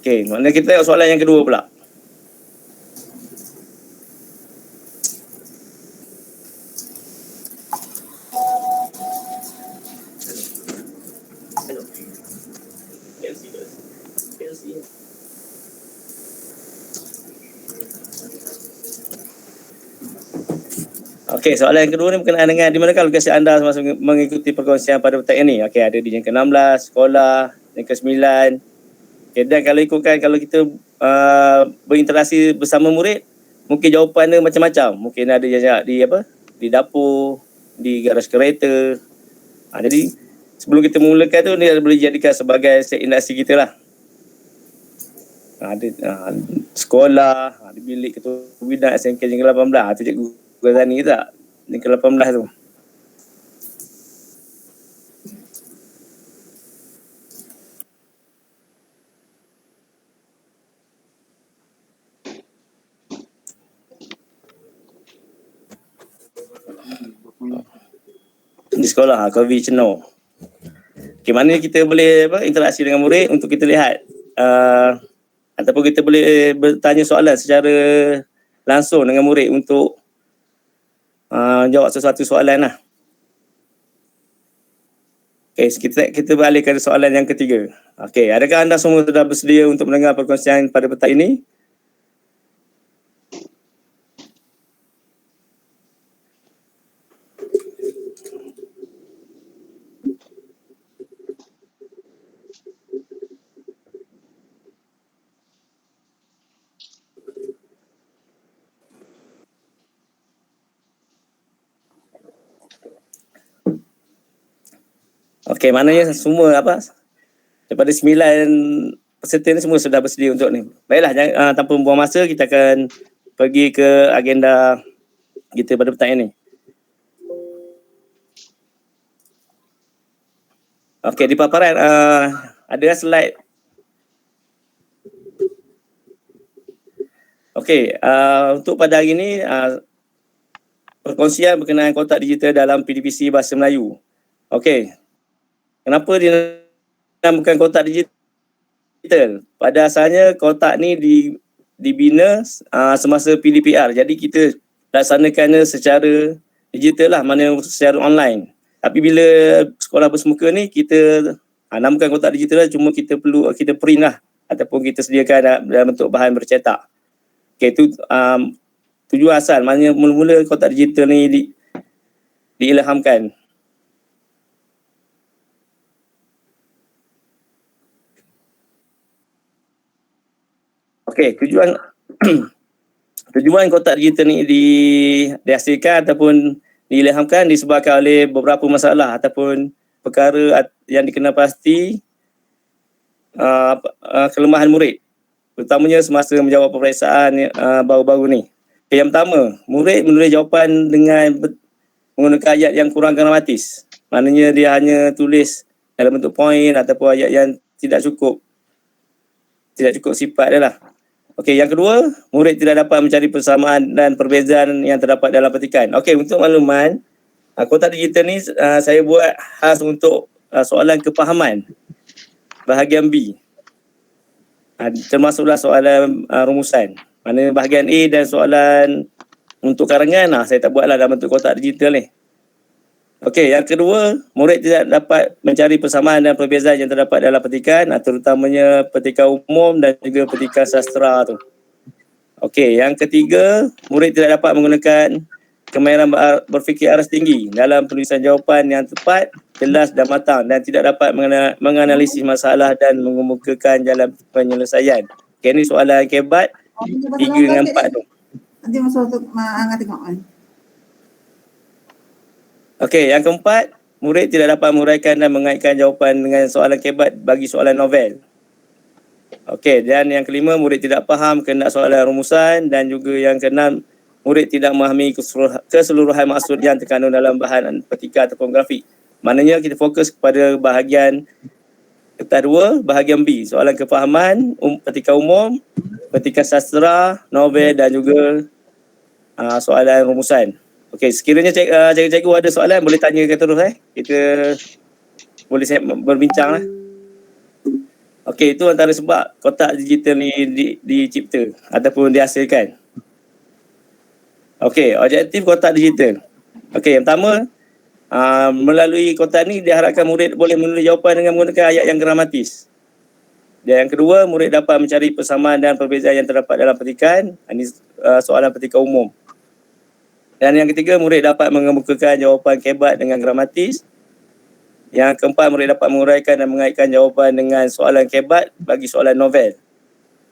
Okey, maknanya kita tengok soalan yang kedua pula. Okey, soalan yang kedua ni berkenaan dengan di manakah lokasi anda semasa mengikuti perkongsian pada petang ini? Okey, ada di yang ke-16, sekolah, yang ke-9. Okey, dan kalau ikutkan kalau kita berinteraksi bersama murid, mungkin jawapan dia macam-macam. Mungkin ada yang di apa? Di dapur, di garaj kereta. Jadi sebelum kita memulakan tu, dia boleh dijadikan sebagai set industri kita lah. Ada sekolah, ada bilik ketua bidang SMK yang ke-18. Tu cikgu Ghazani tak? Yang ke-18 tu. Di sekolah, konvensional. Okay, mana kita boleh interaksi dengan murid untuk kita lihat ataupun kita boleh bertanya soalan secara langsung dengan murid untuk jawab sesuatu soalan lah. Okay, kita beralih ke soalan yang ketiga. Okay, adakah anda semua sudah bersedia untuk mendengar perkongsian pada petang ini? Okey, maknanya semua daripada 9 peserta ni semua sudah bersedia untuk ni. Baiklah, tanpa membuang masa, kita akan pergi ke agenda kita pada petang ini. Okey, di paparan ada slide. Okey, untuk pada hari ini perkongsian berkenaan kotak digital dalam PDPC Bahasa Melayu. Okey. Kenapa dinamakan kotak digital? Pada asalnya kotak ni dibina semasa PDPR. Jadi kita laksanakannya secara digital lah, mana secara online. Tapi bila sekolah bersemuka ni kita namakan kotak digital lah, cuma kita print lah ataupun kita sediakan dalam bentuk bahan bercetak. Okey, itu tujuan asal, maknanya mula-mula kotak digital ni diilhamkan. Okey, tujuan kotak digital ni dihasilkan ataupun diilhamkan disebabkan oleh beberapa masalah ataupun perkara yang dikenal pasti kelemahan murid, terutamanya semasa menjawab peperiksaan baru-baru ni. Okay, yang pertama, murid menulis jawapan dengan menggunakan ayat yang kurang gramatis. Maknanya dia hanya tulis dalam bentuk poin ataupun ayat yang tidak cukup sifat dia lah. Okey, yang kedua, murid tidak dapat mencari persamaan dan perbezaan yang terdapat dalam petikan. Okey, untuk makluman, kotak digital ni saya buat khas untuk soalan kefahaman bahagian B. Termasuklah soalan rumusan. Mana bahagian A dan soalan untuk karangan saya tak buatlah dalam bentuk kotak digital ni. Okey, yang kedua, murid tidak dapat mencari persamaan dan perbezaan yang terdapat dalam petikan, terutamanya petikan umum dan juga petikan sastra tu. Okey, yang ketiga, murid tidak dapat menggunakan kemahiran berfikir aras tinggi dalam penulisan jawapan yang tepat, jelas dan matang dan tidak dapat menganalisis masalah dan mengemukakan jalan penyelesaian. Okey, ni soalan kebat 3 dengan 4 tu. Nanti masa untuk angkat tengok kan. Okey, yang keempat, murid tidak dapat menguraikan dan mengaitkan jawapan dengan soalan kebat bagi soalan novel. Okey, dan yang kelima, murid tidak faham kehendak soalan rumusan dan juga yang keenam, murid tidak memahami keseluruhan maksud yang terkandung dalam bahan petikan ataupun grafik. Maknanya kita fokus kepada bahagian kedua, bahagian B, soalan kefahaman, petikan umum, petikan sastra, novel dan juga soalan rumusan. Okey, sekiranya cikgu ada soalan boleh tanyakan terus Kita boleh berbincang lah. Okey, itu antara sebab kotak digital ni dicipta ataupun dihasilkan. Okey, objektif kotak digital. Okey, yang pertama, melalui kotak ni diharapkan murid boleh menulis jawapan dengan menggunakan ayat yang gramatis. Dan yang kedua, murid dapat mencari persamaan dan perbezaan yang terdapat dalam petikan. Ini soalan petikan umum. Dan yang ketiga, murid dapat mengemukakan jawapan kebat dengan gramatis. Yang keempat, murid dapat menguraikan dan mengaitkan jawapan dengan soalan kebat bagi soalan novel.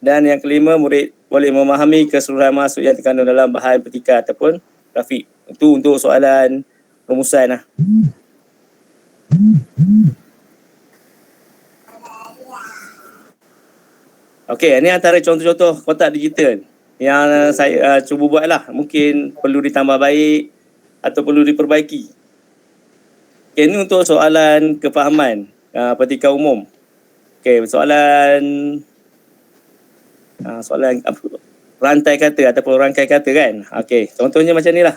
Dan yang kelima, murid boleh memahami keseluruhan maksud yang terkandung dalam bahan petikan ataupun grafik. Itu untuk soalan rumusan lah. Okey, ini antara contoh-contoh kotak digital yang saya cuba buat lah. Mungkin perlu ditambah baik atau perlu diperbaiki. Okey, ini untuk soalan kefahaman petikan umum. Okey, soalan apa? Rantai kata ataupun rangkai kata kan. Okey, contohnya macam ni lah.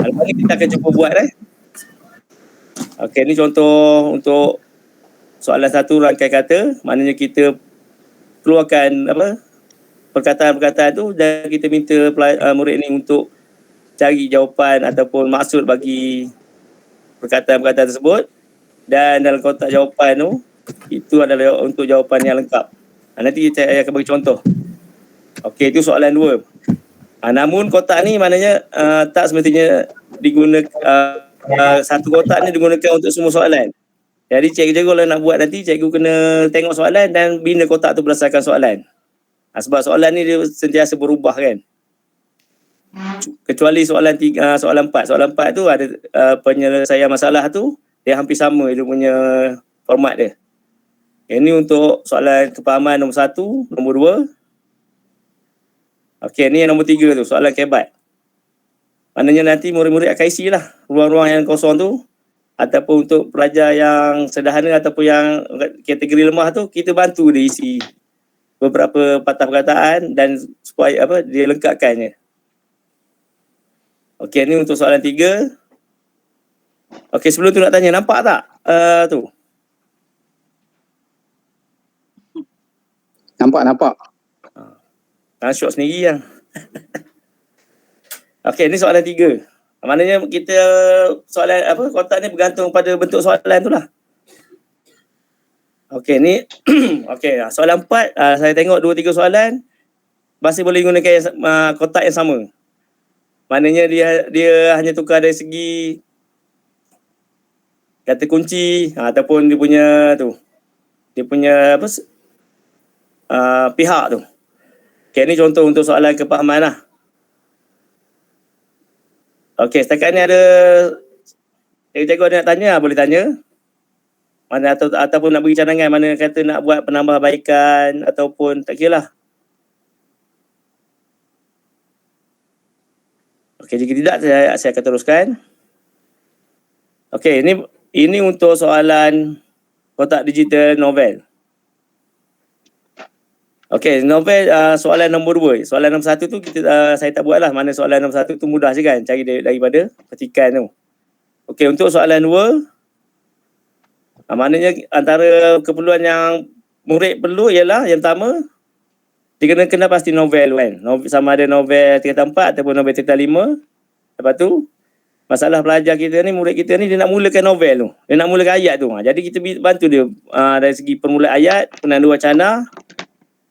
Lepas ni kita akan cuba buat Okey, ni contoh untuk soalan satu rangkai kata. Maknanya kita keluarkan perkataan-perkataan tu dan kita minta murid ni untuk cari jawapan ataupun maksud bagi perkataan-perkataan tersebut. Dan dalam kotak jawapan tu, itu adalah untuk jawapan yang lengkap. Nanti saya akan bagi contoh. Okey, itu soalan 2. Namun kotak ni maknanya tak semestinya digunakan, satu kotak ni digunakan untuk semua soalan. Jadi cikgu kalau nak buat nanti, cikgu kena tengok soalan dan bina kotak tu berdasarkan soalan. Sebab soalan ni dia sentiasa berubah kan. Kecuali soalan 3, soalan 4. Soalan 4 tu ada penyelesaian masalah tu, dia hampir sama dia punya format dia. Ini untuk soalan kefahaman nombor 1, nombor 2. Okey, ni yang nombor 3 tu, soalan kebat. Maknanya nanti murid-murid akan isi lah ruang-ruang yang kosong tu. Ataupun untuk pelajar yang sederhana ataupun yang kategori lemah tu, kita bantu dia isi beberapa patah perkataan dan supaya dia lengkapkannya. Okey, ni untuk soalan 3. Okey, sebelum tu nak tanya, nampak tak tu? Nampak. Shot sendiri lah. Okey, ni soalan 3. Maknanya kita soalan kotak ni bergantung pada bentuk soalan tu lah. Okey, ni okey, soalan 4, saya tengok 2-3 soalan masih boleh gunakan kotak yang sama. Maknanya dia hanya tukar dari segi kata kunci ataupun dia punya pihak tu. Okey, ni contoh untuk soalan kefahaman lah. Okey, setakat ni ada cikgu ada nak tanya, boleh tanya. Mana ataupun nak bagi cadangan, mana kata nak buat penambahbaikan ataupun tak kira lah. Okey, jika tidak saya akan teruskan. Okey, ini untuk soalan kotak digital novel. Okey, novel soalan nombor 2. Soalan nombor 1 tu saya tak buat lah. Mana soalan nombor 1 tu mudah je kan, cari daripada petikan tu. Okey, untuk soalan 2, maknanya antara keperluan yang murid perlu ialah yang pertama, dia kena pasti novel kan. Sama ada novel tingkatan 4 ataupun novel tingkatan 5. Lepas tu, masalah pelajar kita ni, murid kita ni, dia nak mulakan novel tu. Dia nak mulakan ayat tu. Jadi kita bantu dia dari segi permulaan ayat, penandu wacana.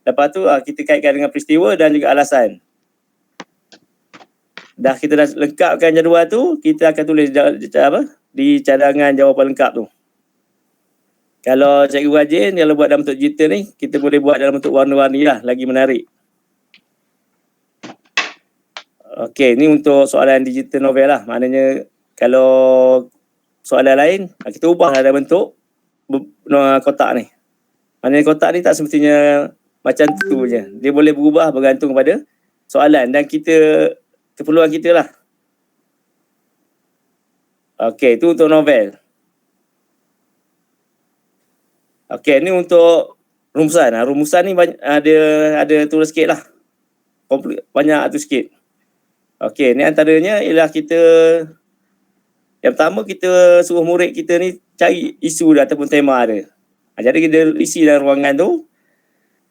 Lepas tu kita kaitkan dengan peristiwa dan juga alasan. Dah kita dah lengkapkan jadual tu, kita akan tulis di cadangan jawapan lengkap tu. Kalau cikgu rajin, kalau buat dalam bentuk digital ni, kita boleh buat dalam bentuk warna-warni lah, lagi menarik. Okey, ni untuk soalan digital novel lah. Maknanya kalau soalan lain, kita ubah lah dalam bentuk kotak ni. Maknanya kotak ni tak semestinya macam tu je. Dia boleh berubah bergantung pada soalan dan keperluan kita lah. Okey, itu untuk novel. Okey, ni untuk rumusan. Rumusan ni ada tulis sikit lah. Banyak tu sikit. Okey, ni antaranya ialah yang pertama kita suruh murid kita ni cari isu dia ataupun tema dia. Jadi kita isi dalam ruangan tu.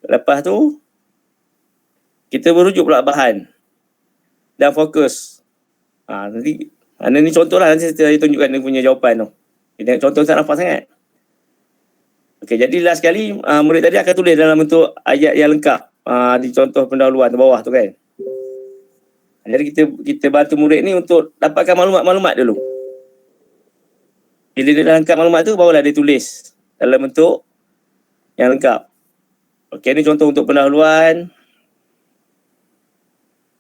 Lepas tu kita merujuk pula bahan dan fokus. Nanti ni contoh lah, nanti saya tunjukkan dia punya jawapan tu. Kita tengok contoh tak nampak sangat. Okey, jadi last sekali murid tadi akan tulis dalam bentuk ayat yang lengkap. Di contoh pendahuluan di bawah tu kan. Jadi kita bantu murid ni untuk dapatkan maklumat-maklumat dulu. Bila dia dah lengkap maklumat tu, barulah dia tulis dalam bentuk yang lengkap. Okey, ni contoh untuk pendahuluan.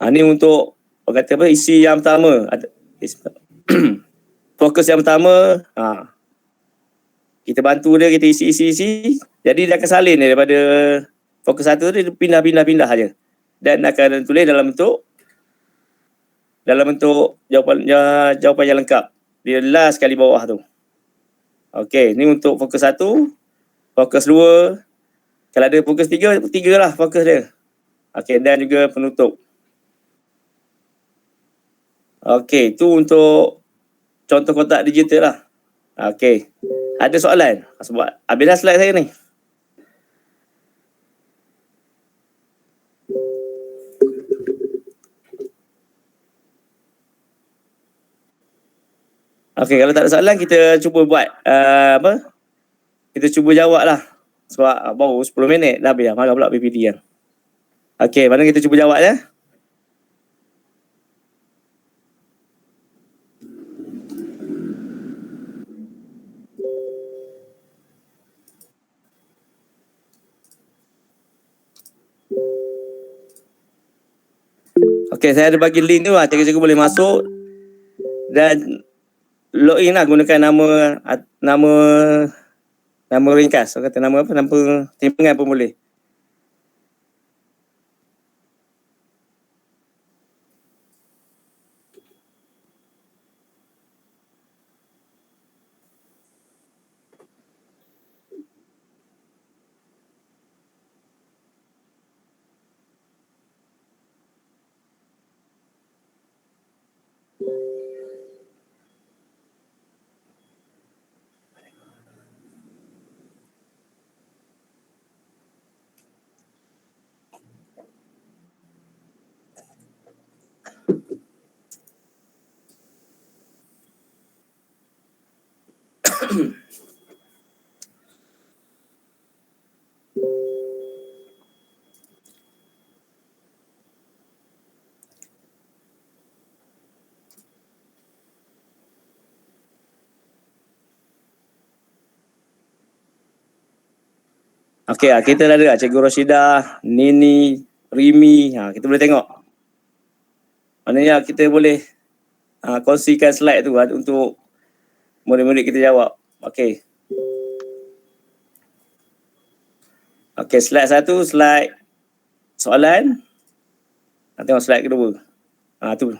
Ni untuk orang kata apa, isi yang pertama. Fokus yang pertama, kita bantu dia, kita isi. Jadi dia akan salin dia daripada fokus satu dia pindah saja. Dan akan tulis dalam bentuk jawapan yang lengkap. Dia last sekali bawah tu. Okey, ni untuk fokus satu, fokus dua. Kalau ada fokus tiga lah fokus dia. Okey, dan juga penutup. Okey, tu untuk contoh kotak digital lah. Okey. Ada soalan? Sebab habislah slide saya ni. Okey, kalau tak ada soalan kita cuba buat kita cuba jawab lah. Sebab baru 10 minit dah habis. Marah pula PPT kan. Okey, mana kita cuba jawab ya. Okey, saya ada bagi link tu lah. Cikgu-cikgu boleh masuk dan login lah gunakan nama ringkas. Orang kata nama apa? Nama timbangan pun boleh. Okey, kita dah ada Cikgu Roshidah, Nini, Rimi. Kita boleh tengok. Maknanya kita boleh kongsikan slide tu untuk murid-murid kita jawab. Okey. Okey, slide satu, slide soalan. Tengok slide kedua. Tu.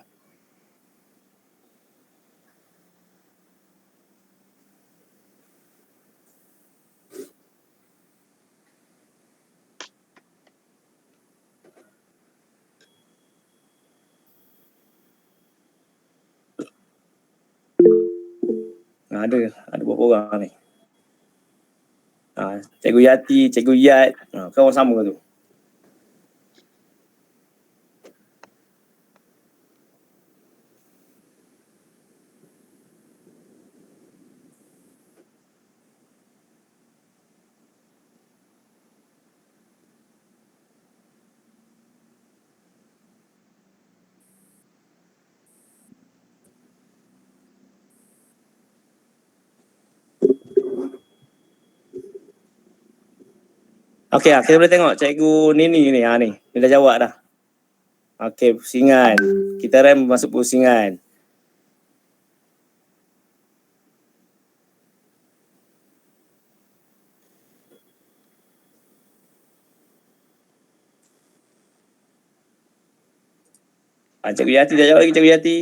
Ada beberapa orang ni. Cikgu Yati, Cikgu Yat, kawan sama tu. Okey, kita boleh tengok Cikgu Nini ni. Ni. Dia dah jawab dah. Okey, pusingan. Kita rem masuk pusingan. Cikgu Yati dah jawab lagi, Cikgu Yati.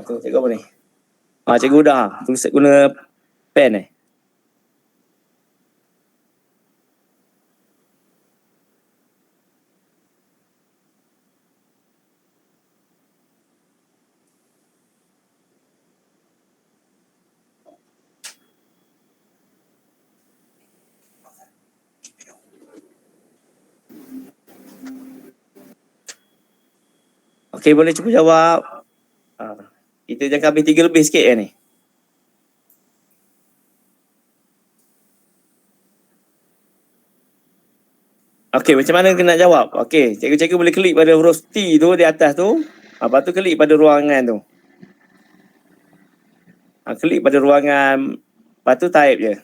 Tu, cikgu apa ni? Cikgu dah. Tulis guna pen Okey, boleh cikgu jawab. Kita jangan habis 3 lebih sikit ni. Okey, macam mana kena nak jawab? Okey, cikgu-cikgu boleh klik pada huruf T tu di atas tu. Lepas tu klik pada ruangan tu. Klik pada ruangan. Lepas tu type je.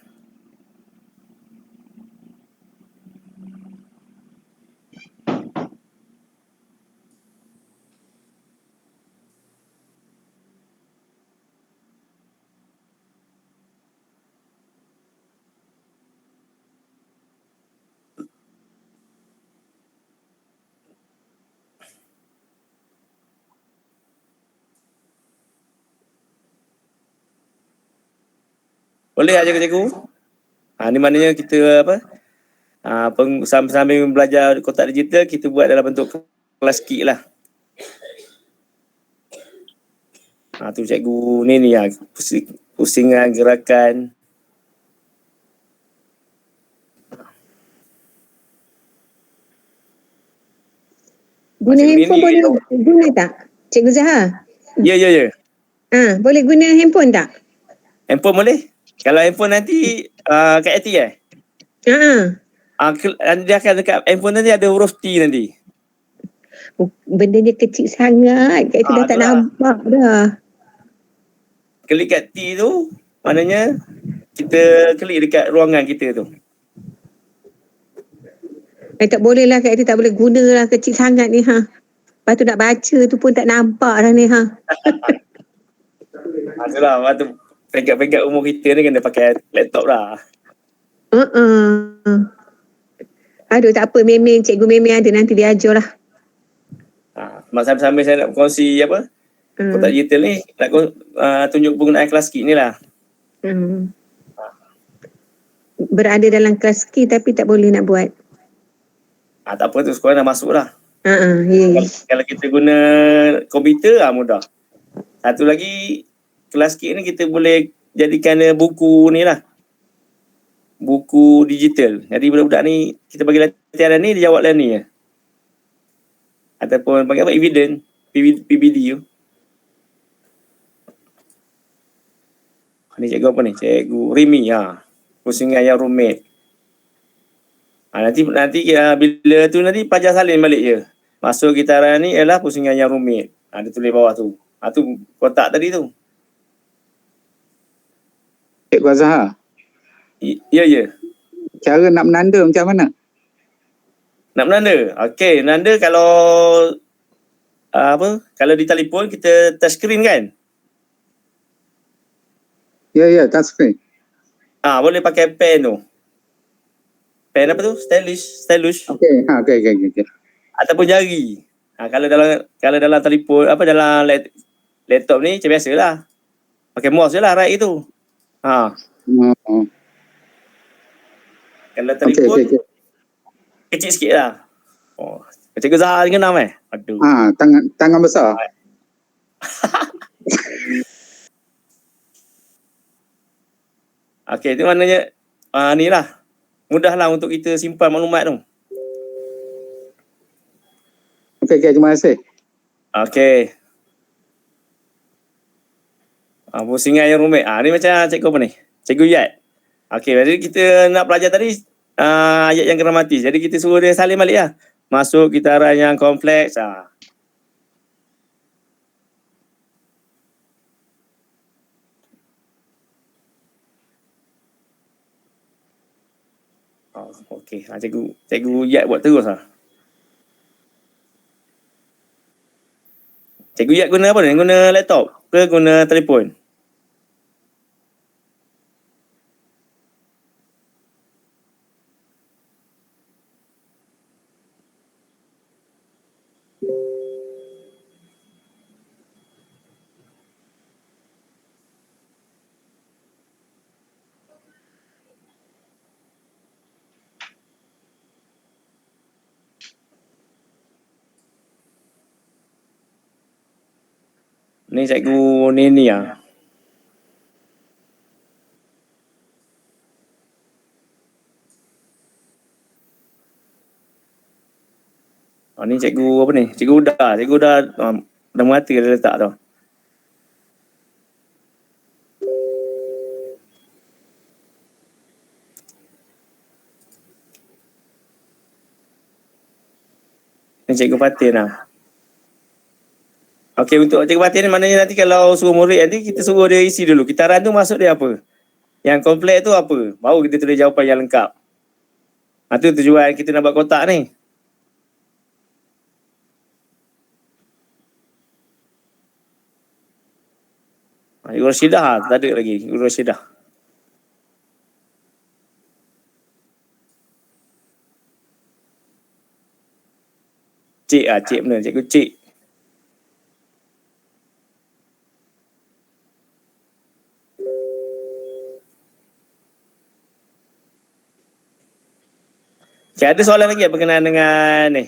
Boleh tak cikgu-cikgu? Ni maknanya kita apa? Sambil belajar kotak digital, kita buat dalam bentuk kelas kik lah. Tu cikgu ni lah. Pusingan, gerakan. Guna Cikgu handphone ni- boleh guna tak? Cikgu Zahar? Ya. Boleh guna handphone tak? Handphone boleh? Kalau handphone nanti kat AT dia akan dekat handphone nanti ada huruf T nanti. Benda dia kecil sangat. Kat itu dah tak Itulah. nampak dah. Klik kat T tu, maknanya kita klik dekat ruangan kita tu. Tak boleh lah kat itu tak boleh guna lah. Kecil sangat ni ha. Lepas tu nak baca tu pun tak nampak dah ni ha. Itulah, lepas tu peringkat-peringkat umur kita ni kena pakai laptop lah. Aduh tak apa, cikgu Memeng ada nanti dia ajar lah. Sambil saya nak kongsi apa? Kotak digital ni nak tunjuk penggunaan kelas kit ni lah. Berada dalam kelas key tapi tak boleh nak buat. Tak apa tu, sekolah dah masuk lah. Yes. Kalau kita guna komputer mudah. Satu lagi, kelas kit ni kita boleh jadikan buku ni lah. Buku digital. Jadi budak-budak ni kita bagi latihan ni, dia jawab lah ni. Ataupun panggil apa? Evidence. PBD tu. Ni cikgu apa ni? Cikgu Rimi. Pusingan yang rumit. Nanti bila tu nanti pelajar salin balik je. Masuk gitaran ni ialah pusingan yang rumit. Dia tulis bawah tu. Tu kotak tadi tu. Cikgu Azhar, Ya. cara nak menanda macam mana? Nak menanda? Okey, menanda kalau kalau di telefon kita touch screen kan? Ya, touchscreen. Boleh pakai pen tu. Pen apa tu? Stylus. Okey. Ataupun jari. Kalau dalam telefon dalam laptop ni macam biasalah. Pakai mouse je lah right itu. Kalau telefon kecil sikit lah. Cikgu Zahar ni kenal Aduh. Tangan besar. Okey, itu maknanya ni lah. Mudahlah untuk kita simpan maklumat tu. Okey, terima kasih. Okey. Pusingan yang rumit. Ni macam cikgu apa ni? Cikgu Yat. Okey, jadi kita nak belajar tadi ayat yang gramatis. Jadi kita suruh dia salin balik lah. Masuk gitaran yang kompleks. Okey, cikgu Yat buat terus lah. Cikgu Yat guna apa ni? Guna laptop ke guna telefon? Ni cikgu Nini lah. Ni cikgu apa ni? Cikgu Uda. Cikgu Uda dah mati dia letak tu. Ni cikgu Fatin lah. Okey, untuk cikgu Fatin ni maknanya nanti kalau suruh murid nanti kita suruh dia isi dulu. Kitaran tu maksud dia apa? Yang komplek tu apa? Baru kita tulis jawapan yang lengkap. Tu tujuan kita nak buat kotak ni. Guru Rashidah tak ada lagi. Guru Rashidah. Cik cik benar. Cikgu Cik. Okay, ada soalan lagi berkenaan dengan ni?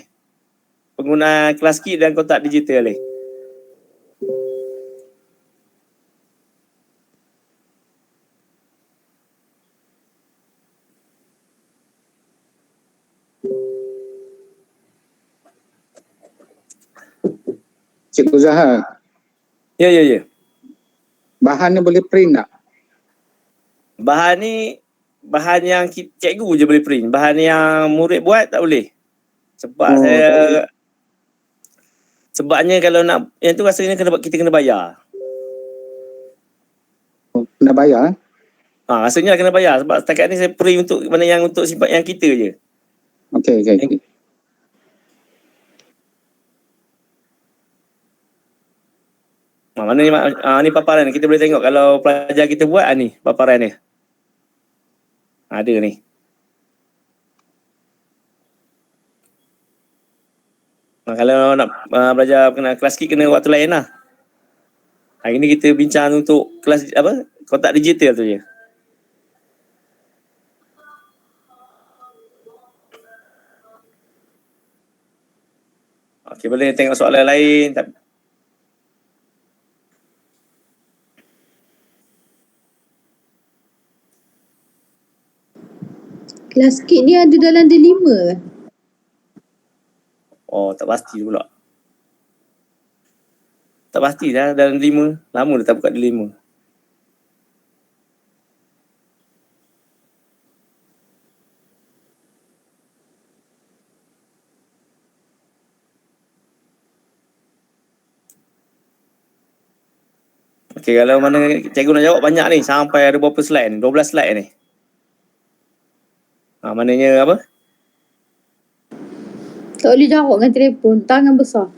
Penggunaan kelas kit dan kotak digital ni. Cikgu Zahar, Ya. bahan ni boleh print tak? Bahan ni, bahan yang cikgu je boleh print. Bahan yang murid buat tak boleh. Sebab sebabnya kalau nak, yang tu rasanya kita kena bayar. Kena bayar? Rasanya kena bayar. Sebab setakat ni saya print untuk mana yang untuk simpan yang kita je. Okey. Mana ni, ni paparan kita boleh tengok kalau pelajar kita buat ni paparan ni. Ada ni. Kalau nak belajar kena kelas kit kena waktu lain lah. Hari ni kita bincang untuk kelas apa? Kotak digital tu je. Okey, boleh tengok soalan lain. Kelas kit ni ada dalam D5 ke? Tak pasti pula. Tak pasti dah dalam D5. Lama dah tak buka D5. Okey, kalau mana cikgu nak jawab banyak ni. Sampai ada berapa slide ni? 12 slide ni. Maknanya apa? Tak boleh jawab dengan telefon, tangan besar.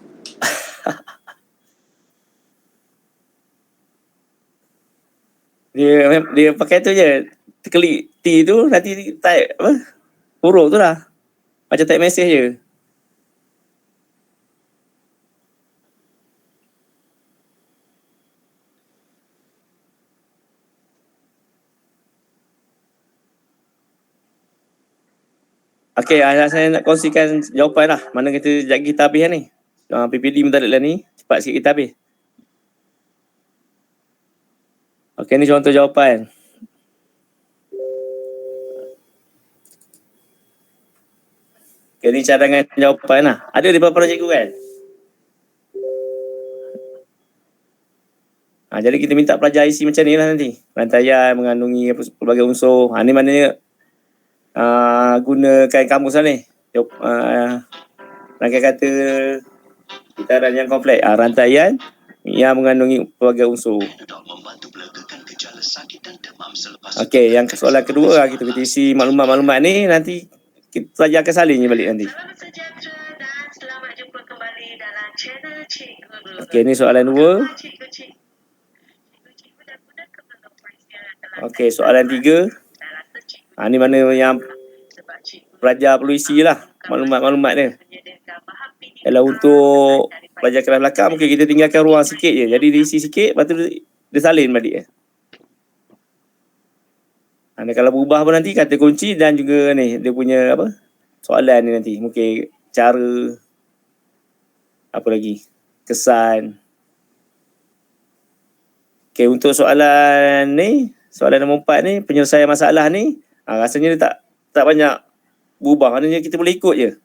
Dia pakai tu je. Klik T tu nanti type apa? Huruf tu lah. Macam type message je. Okey, saya nak kongsikan jawapan lah. Mana kita habis lah ni. PPD minta deadline ni. Cepat sikit kita habis. Okey, ni contoh jawapan. Okey, ni cadangan jawapan lah. Ada di paparan cikgu kan? Jadi kita minta pelajar isi macam ni lah nanti. Rantaian mengandungi pelbagai unsur. Ni maknanya gunakan kamus lah ni. Rangkaian kata kitaran yang kompleks. Rantaian yang mengandungi pelbagai unsur. Okey, yang soalan kedua kita isi maklumat-maklumat ni nanti kita pelajar akan salin je balik nanti. Okey, ni soalan 2. Okey, soalan 3. Ni mana yang pelajar perlu isi lah maklumat-maklumat dia. Kalau untuk pelajar kelas belakang mungkin kita tinggalkan ruang sikit je. Jadi dia isi sikit, lepas tu dia salin balik. Kalau berubah pun nanti kata kunci dan juga ni dia punya apa soalan ni nanti. Mungkin cara apa lagi, kesan. Okey, untuk soalan ni, soalan nombor 4 ni, penyelesaian masalah ni, rasanya dia tak banyak berubah. Maknanya kita boleh ikut je.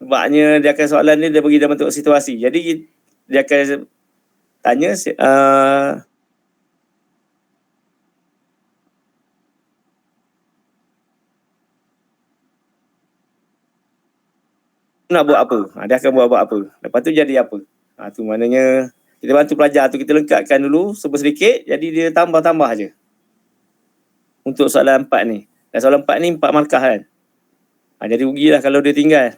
Sebabnya dia akan soalan ni dia bagi dalam bentuk situasi. Jadi dia akan tanya nak buat apa? Dia akan buat apa? Lepas tu jadi apa? Tu maknanya kita bantu pelajar tu, kita lengkapkan dulu sedikit, jadi dia tambah-tambah je. Untuk soalan 4 ni. Dan soalan 4 ni 4 markah kan. Jadi rugilah kalau dia tinggal.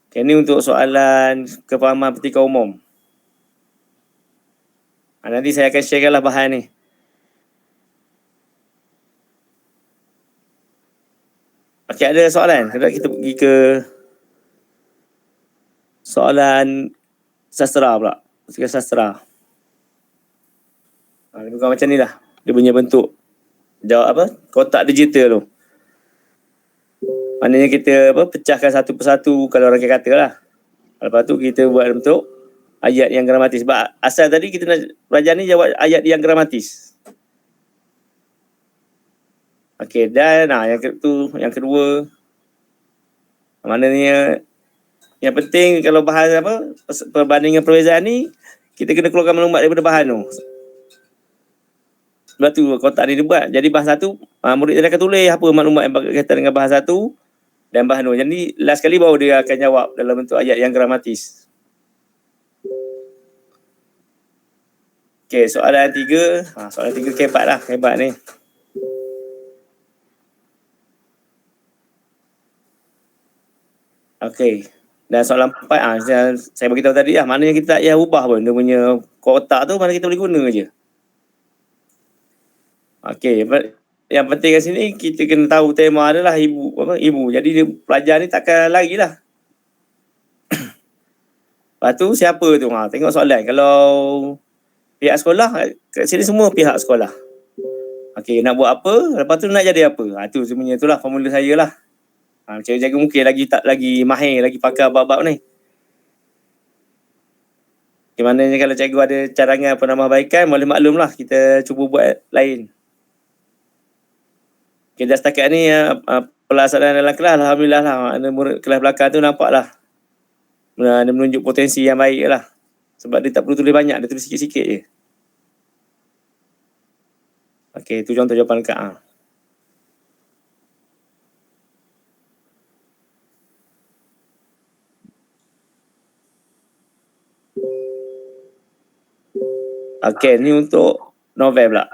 Okay, ni untuk soalan kefahaman pertikaian umum. Nanti saya akan sharekanlah bahan ni. Okey, ada soalan? Kalau kita pergi ke soalan sastra pula. Pertikaian sastra. Dia bukan macam ni lah. Dia punya bentuk jawab apa? Kotak digital tu. Maknanya kita pecahkan satu persatu kalau orang kata lah. Lepas tu kita buat bentuk ayat yang gramatis. Sebab asal tadi kita nak belajar ni jawab ayat yang gramatis. Okey, dan yang kedua, maknanya yang penting kalau bahas perbandingan perbezaan ni, kita kena keluarkan maklumat daripada bahan tu. Sebab tu kotak ni dibuat. Jadi bahasa tu, murid dia akan tulis apa maklumat yang berkaitan dengan bahasa tu dan bahan tu. Jadi last kali baru dia akan jawab dalam bentuk ayat yang gramatis. Okey, soalan 3. Soalan 3 kebat lah. Kebat ni. Okey. Dan soalan 4, saya beritahu tadi lah. Maknanya kita tak payah ubah pun. Dia punya kotak tu mana kita boleh guna je. Okey. Yang penting kat sini, kita kena tahu tema adalah ibu. Jadi dia pelajar ni takkan lari lah. Lepas tu siapa tu? Tengok soalan. Kalau pihak sekolah, kat sini semua pihak sekolah. Okey, nak buat apa? Lepas tu nak jadi apa? Tu sebenarnya itulah formula saya lah. Cikgu-cikgu mungkin lagi mahir, lagi pakar bab-bab ni. Di mananya kalau cikgu ada cadangan penambahbaikan, boleh maklum lah. Kita cuba buat lain. Okay, dah setakat ni pelaksanaan dalam kelas, alhamdulillah lah. Murid kelas belakang tu nampak lah. Dia menunjuk potensi yang baik lah. Sebab dia tak perlu tulis banyak, dia tulis sikit-sikit je. Okey, tu contoh jawapan lengkap. Okey, ni untuk novel pula.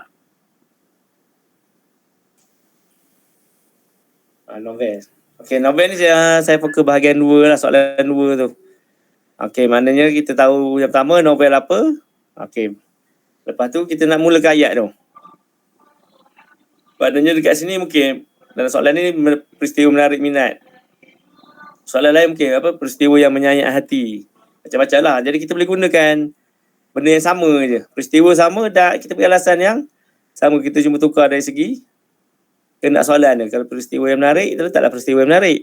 Novel. Okey, novel ni saya fokus bahagian 2 lah, soalan 2 tu. Okey, maknanya kita tahu yang pertama novel apa. Okey. Lepas tu kita nak mulakan ayat tu. Maknanya dekat sini mungkin dalam soalan ni peristiwa menarik minat. Soalan lain mungkin peristiwa yang menyayat hati. Macam-macam lah. Jadi kita boleh gunakan benda yang sama je. Peristiwa sama dan kita beri alasan yang sama. Kita cuma tukar dari segi kena soalan dia. Kalau peristiwa yang menarik, kita letaklah peristiwa yang menarik.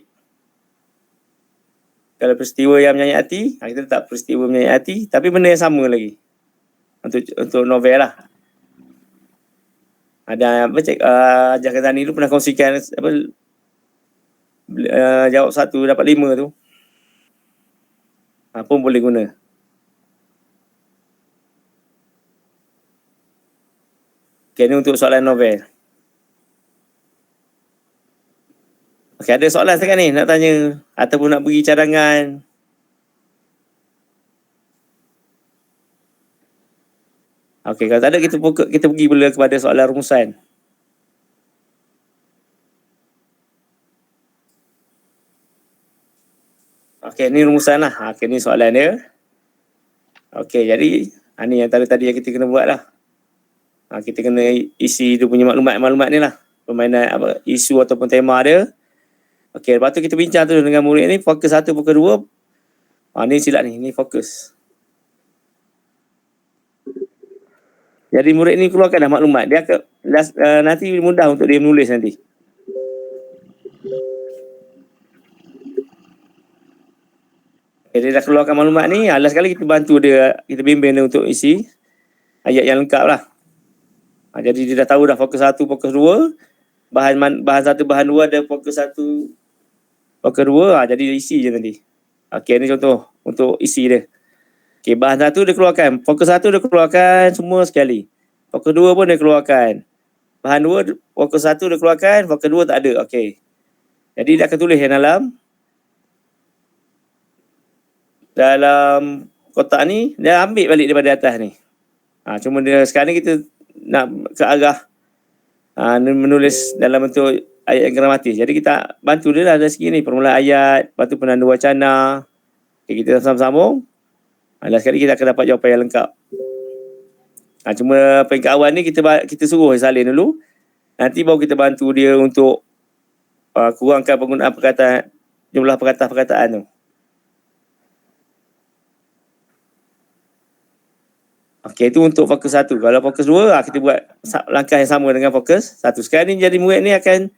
Kalau peristiwa yang menyayat hati, kita letak peristiwa menyayat hati, tapi benda yang sama lagi. Untuk novel lah. Ada Jah Kazani dulu pernah kongsikan jawab 1 dapat 5 tu. Pun boleh guna. Okay, ni untuk soalan novel. Okey, ada soalan sekarang ni nak tanya ataupun nak bagi cadangan. Okey, kalau tak ada kita pergi pula kepada soalan rumusan. Okey, ni rumusan lah. Okey, ni soalan dia. Okey, jadi ni yang tadi yang kita kena buat lah. Kita kena isi dia punya maklumat ni lah. Permainan isu ataupun tema dia. Okey, lepas tu kita bincang tu dengan murid ni, fokus 1, fokus 2. Ni silap ni fokus. Jadi murid ni keluarkan dah maklumat. Dia akan nanti mudah untuk dia menulis nanti. Dia dah keluarkan maklumat ni, last sekali kita bantu dia, kita bimbing dia untuk isi ayat yang lengkap lah. Jadi dia dah tahu dah fokus 1, fokus 2, bahan 1, bahan 2 ada fokus 1, fokus 2, jadi dia isi je nanti. Okey, ni contoh untuk isi dia. Okey, bahan 1 dia keluarkan, fokus 1 dia keluarkan semua sekali. Fokus 2 pun dia keluarkan. Bahan 2, fokus 1 dia keluarkan, fokus 2 tak ada. Okey. Jadi dia akan tulis yang dalam kotak ni, dia ambil balik daripada atas ni. Cuma dia sekarang ni kita nak ke arah menulis dalam bentuk ayat yang gramatis. Jadi kita bantu dia lah dari segi ni, permulaan ayat, lepas tu penanda wacana. Okay, kita sambung-sambung. Last sekali kita akan dapat jawapan yang lengkap. Cuma peringkat awal ni kita suruh salin dulu. Nanti baru kita bantu dia untuk kurangkan penggunaan perkataan, jumlah perkataan tu. Okey, itu untuk fokus 1. Kalau fokus 2, kita buat langkah yang sama dengan fokus 1. Sekarang ni jadi murid ni akan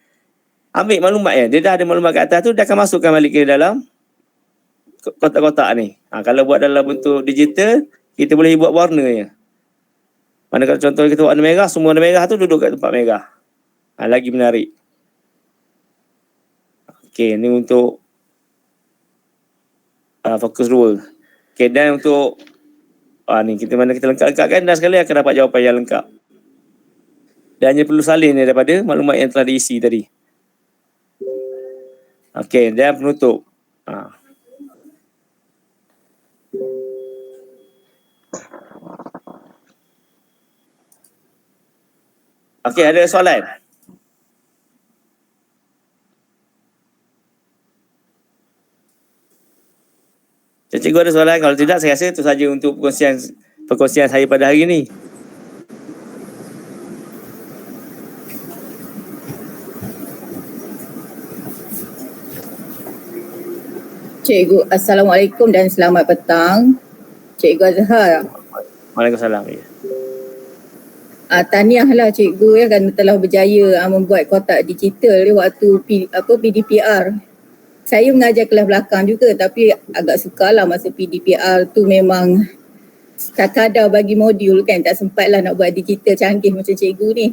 ambil maklumat ya. Dia dah ada maklumat kat atas tu, dia akan masukkan balik ke dalam kotak-kotak ni. Kalau buat dalam bentuk digital, kita boleh buat warna je. Mana kalau contoh kita warna merah, semua warna merah tu duduk kat tempat merah. Lagi menarik. Okey, ni untuk fokus 2. Okey, dan untuk ni kita lengkapkan dan sekali akan dapat jawapan yang lengkap. Dan hanya perlu salin daripada maklumat yang telah diisi tadi. Okey, dan penutup. Okey, ada soalan? Cikgu ada soalan? Kalau tidak, saya rasa itu saja untuk perkongsian saya pada hari ini. Cikgu, Assalamualaikum dan selamat petang. Cikgu Azhar. Waalaikumsalam. Ya. Tahniahlah cikgu ya kerana telah berjaya membuat kotak digital di waktu PDPR. Saya mengajar kelas belakang juga tapi agak sukarlah masa PDPR tu memang kadar bagi modul kan, tak sempatlah nak buat digital canggih macam cikgu ni.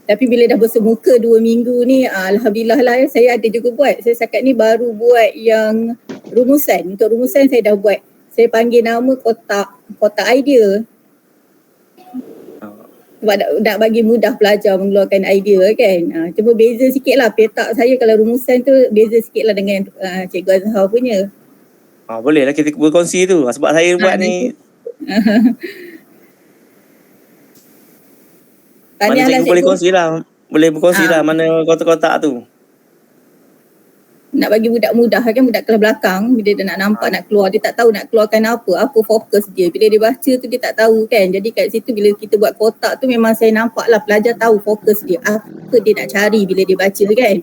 Tapi bila dah bersemuka 2 minggu ni, alhamdulillah lah ya, saya ada juga buat. Saya setakat ni baru buat yang rumusan. Untuk rumusan saya dah buat. Saya panggil nama kotak idea. Sebab nak bagi mudah pelajar mengeluarkan idea kan. Cuma beza sikit lah petak saya kalau rumusan tu beza sikit lah dengan Cikgu Azhar punya. Boleh lah kita berkongsi tu. Sebab saya buat ni. Mana cikgu boleh kongsi lah. Boleh berkongsi lah mana kotak-kotak tu. Nak bagi budak-mudah kan, budak kelas belakang bila dia nak nampak nak keluar, dia tak tahu nak keluarkan apa fokus dia. Bila dia baca tu dia tak tahu kan. Jadi kat situ bila kita buat kotak tu memang saya nampak lah pelajar tahu fokus dia, apa dia nak cari bila dia baca kan.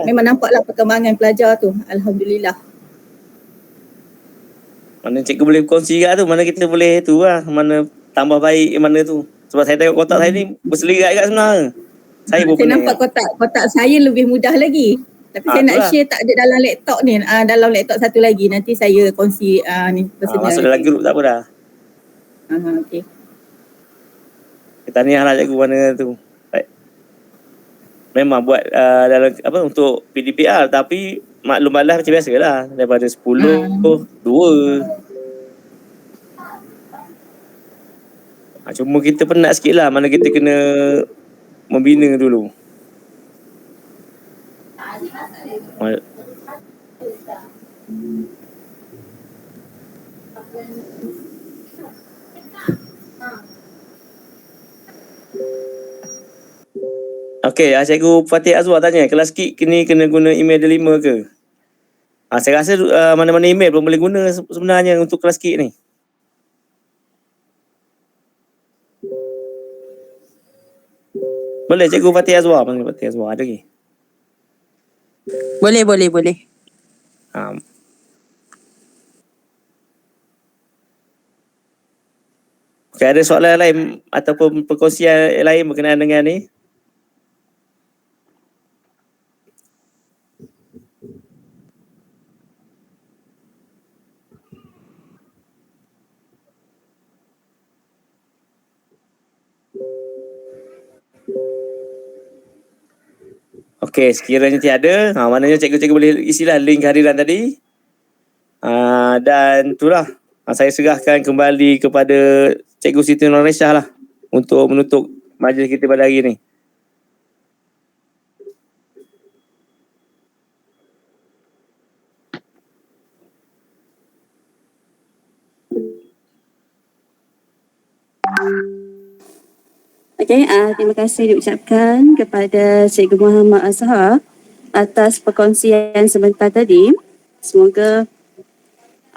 Memang nampak lah perkembangan pelajar tu. Alhamdulillah. Mana cikgu boleh kongsi kat tu, mana kita boleh tu lah, mana tambah baik mana tu. Sebab saya tengok kotak saya ni berselirat kat sebenarnya. Saya nampak kotak saya lebih mudah lagi. Tapi saya nak share tak ada dalam laptop ni. Dalam laptop satu lagi. Nanti saya kongsi ni personal. Masuk dalam grup tak apa dah. Okey. Kita tahniah lah cikgu mana tu. Baik. Memang buat dalam untuk PDPR tapi maklum balas macam biasa lah. Daripada 10, 2. Cuma kita penat sikit lah. Mana kita kena membina dulu. Okey, Cikgu Fatih Azwar tanya, kelas KIK ni kena guna email delima ke? Saya rasa mana-mana email pun boleh guna sebenarnya untuk kelas KIK ni. Boleh Cikgu Fatih Azwar, mana Fatih Azwar ada lagi? Boleh. Okay, ada soalan lain ataupun perkongsian lain berkenaan dengan ni? Okey, sekiranya tiada, maknanya cikgu-cikgu boleh isilah link kehadiran tadi. Dan itulah, saya serahkan kembali kepada Cikgu Siti Nurhaliza lah untuk menutup majlis kita pada hari ini. Okey, terima kasih diucapkan kepada Cikgu Muhammad Azhar atas perkongsian sebentar tadi. Semoga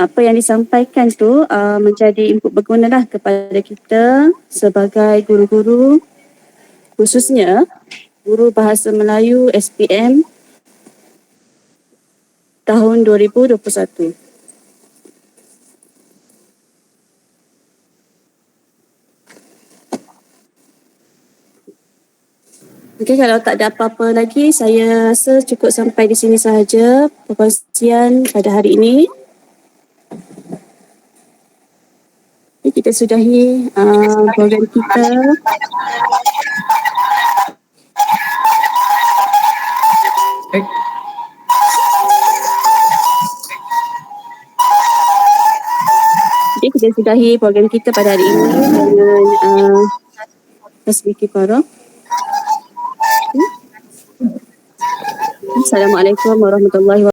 apa yang disampaikan tu menjadi input bergunalah kepada kita sebagai guru-guru, khususnya guru Bahasa Melayu SPM tahun 2021. Okey, kalau tak ada apa-apa lagi, saya rasa cukup sampai di sini sahaja perkongsian pada hari ini. Okay, kita sudahi program kita. Okay, kita sudahi program kita pada hari ini dengan tasbih kifarah. Assalamualaikum warahmatullahi wabarakatuh.